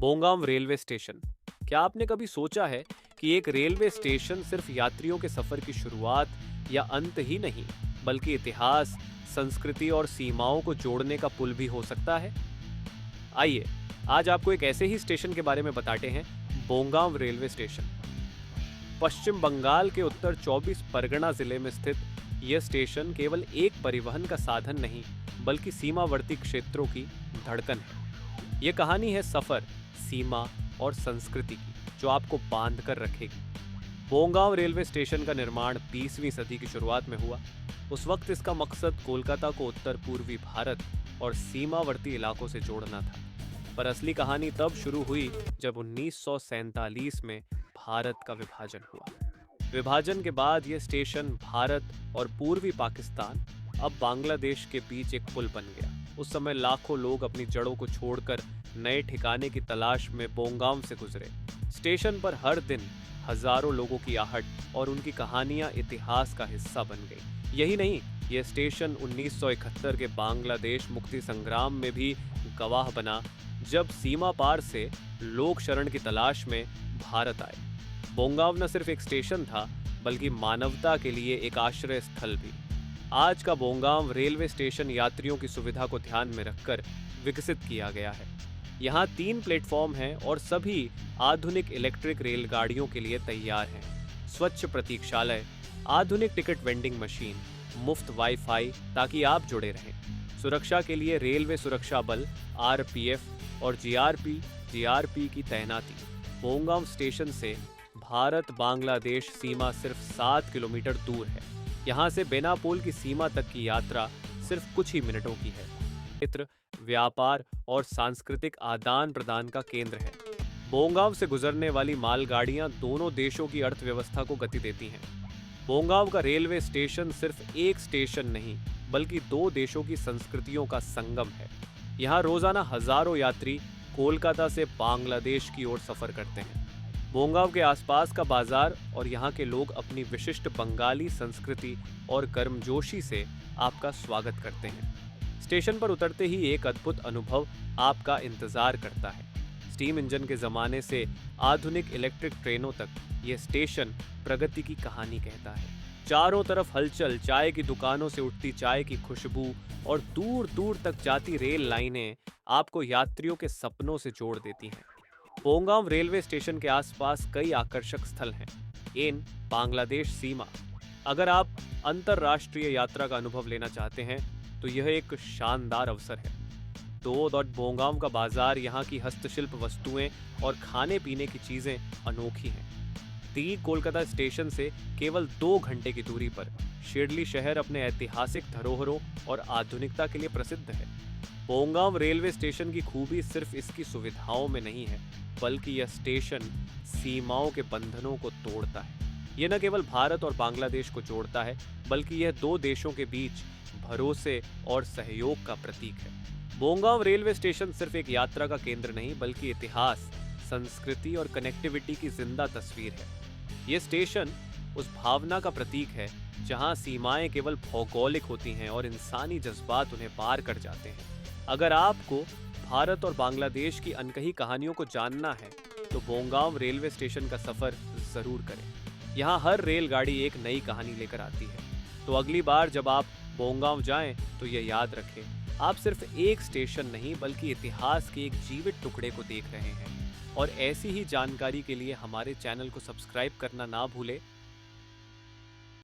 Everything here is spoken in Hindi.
बोंगाम रेलवे स्टेशन। क्या आपने कभी सोचा है कि एक रेलवे स्टेशन सिर्फ यात्रियों के सफर की शुरुआत या अंत ही नहीं, बल्कि इतिहास, संस्कृति और सीमाओं को जोड़ने का पुल भी हो सकता है? आइए, आज आपको एक ऐसे ही स्टेशन के बारे में बताते हैं, बोंगाम रेलवे स्टेशन। पश्चिम बंगाल के उत्तर 24 परगना जिले में स्थित यह स्टेशन केवल एक परिवहन का साधन नहीं, बल्कि सीमावर्ती क्षेत्रों की धड़कन है। यह कहानी है सफर, सीमा और संस्कृति की, जो आपको बांध कर रखेगी। बोंगांव रेलवे स्टेशन का निर्माण 20वीं सदी की शुरुआत में हुआ। उस वक्त इसका मकसद कोलकाता को उत्तर पूर्वी भारत और सीमावर्ती इलाकों से जोड़ना था। पर असली कहानी तब शुरू हुई जब 1947 में भारत का विभाजन हुआ। विभाजन के बाद यह स्टेशन भारत और पूर्वी पाकिस्तान, अब बांग्लादेश के बीच एक पुल बन गया। उस समय लाखों लोग अपनी जड़ों को छोड़कर नए ठिकाने की तलाश में बोंगाम से गुजरे। स्टेशन पर हर दिन हजारों लोगों की आहट और उनकी कहानियां इतिहास का हिस्सा बन गई। यही नहीं, यह स्टेशन 1971 के बांग्लादेश मुक्ति संग्राम में भी गवाह बना, जब सीमा पार से लोग शरण की तलाश में भारत आए। बोंगाम न सिर्फ एक स्टेशन था, बल्कि मानवता के लिए एक आश्रय स्थल भी। आज का बोंगाम रेलवे स्टेशन यात्रियों की सुविधा को ध्यान में रखकर विकसित किया गया है। यहाँ 3 प्लेटफॉर्म हैं और सभी आधुनिक इलेक्ट्रिक रेलगाड़ियों के लिए तैयार हैं। स्वच्छ प्रतीक्षालय, आधुनिक टिकट वेंडिंग मशीन, मुफ्त वाईफाई ताकि आप जुड़े रहें। सुरक्षा के लिए रेलवे सुरक्षा बल, आरपीएफ और जीआरपी की तैनाती। बोंगाम स्टेशन से भारत बांग्लादेश सीमा सिर्फ 7 किलोमीटर दूर है। यहाँ से बेनापोल की सीमा तक की यात्रा सिर्फ कुछ ही मिनटों की है। क्षेत्र, व्यापार और सांस्कृतिक आदान प्रदान का केंद्र है। बोंगांव से गुजरने वाली मालगाड़ियां दोनों देशों की अर्थव्यवस्था को गति देती हैं। बोंगांव का रेलवे स्टेशन सिर्फ एक स्टेशन नहीं, बल्कि 2 देशों की संस्कृतियों का संगम है। यहाँ रोजाना हजारों यात्री कोलकाता से बांग्लादेश की ओर सफर करते हैं। बोंगांव के आसपास का बाजार और यहाँ के लोग अपनी विशिष्ट बंगाली संस्कृति और गर्मजोशी से आपका स्वागत करते हैं। स्टेशन पर उतरते ही एक अद्भुत अनुभव आपका इंतजार करता है। स्टीम इंजन के जमाने से आधुनिक इलेक्ट्रिक ट्रेनों तक यह स्टेशन प्रगति की कहानी कहता है। चारों तरफ हलचल, चाय की दुकानों से उठती चाय की खुशबू और दूर दूर तक जाती रेल लाइनें आपको यात्रियों के सपनों से जोड़ देती हैं। बोंगांव रेलवे स्टेशन के आसपास कई आकर्षक स्थल हैं। इन बांग्लादेश सीमा, अगर आप अंतरराष्ट्रीय यात्रा का अनुभव लेना चाहते हैं तो यह एक शानदार अवसर है। बोंगांव का बाजार, यहाँ की हस्तशिल्प वस्तुएं और खाने पीने की चीजें अनोखी हैं। कोलकाता स्टेशन से केवल 2 घंटे की दूरी पर शिरली शहर अपने ऐतिहासिक धरोहरों और आधुनिकता के लिए प्रसिद्ध है। बोंगांव रेलवे स्टेशन की खूबी सिर्फ इसकी सुविधाओं में नहीं है, बल्कि यह स्टेशन सीमाओं के बंधनों को तोड़ता है। यह न केवल भारत और बांग्लादेश को जोड़ता है, बल्कि यह 2 देशों के बीच भरोसे और सहयोग का प्रतीक है। बोंगांव रेलवे स्टेशन सिर्फ एक यात्रा का केंद्र नहीं, बल्कि इतिहास, संस्कृति और कनेक्टिविटी की जिंदा तस्वीर है। यह स्टेशन उस भावना का प्रतीक है जहां सीमाएं केवल भौगोलिक होती हैं और इंसानी जज्बात उन्हें पार कर जाते हैं। अगर आपको भारत और बांग्लादेश की अनकही कहानियों को जानना है, तो बोंगांव रेलवे स्टेशन का सफर जरूर करें। यहाँ हर रेलगाड़ी एक नई कहानी लेकर आती है। तो अगली बार जब आप बोंगांव जाएं तो ये याद रखें, आप सिर्फ एक स्टेशन नहीं, बल्कि इतिहास के एक जीवित टुकड़े को देख रहे हैं। और ऐसी ही जानकारी के लिए हमारे चैनल को सब्सक्राइब करना ना भूलें